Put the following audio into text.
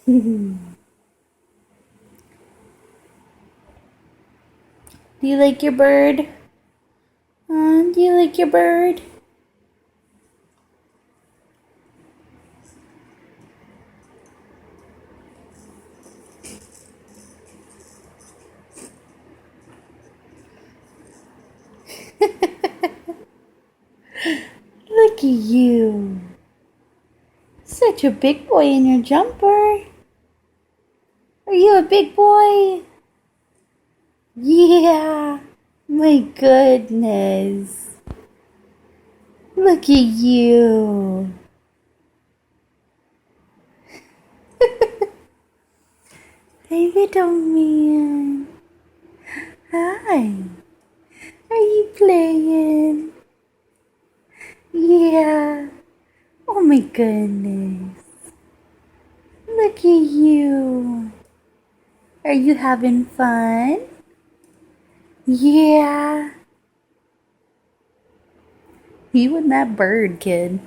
Do you like your bird? Do you like your bird? Look at you. Such a big boy in your jumper. Are you a big boy? Yeah. My goodness. Look at you. Hey, little man. Hi. Are you playing? Yeah. Oh my goodness. Look at you. Are you having fun? Yeah. You and that bird, kid.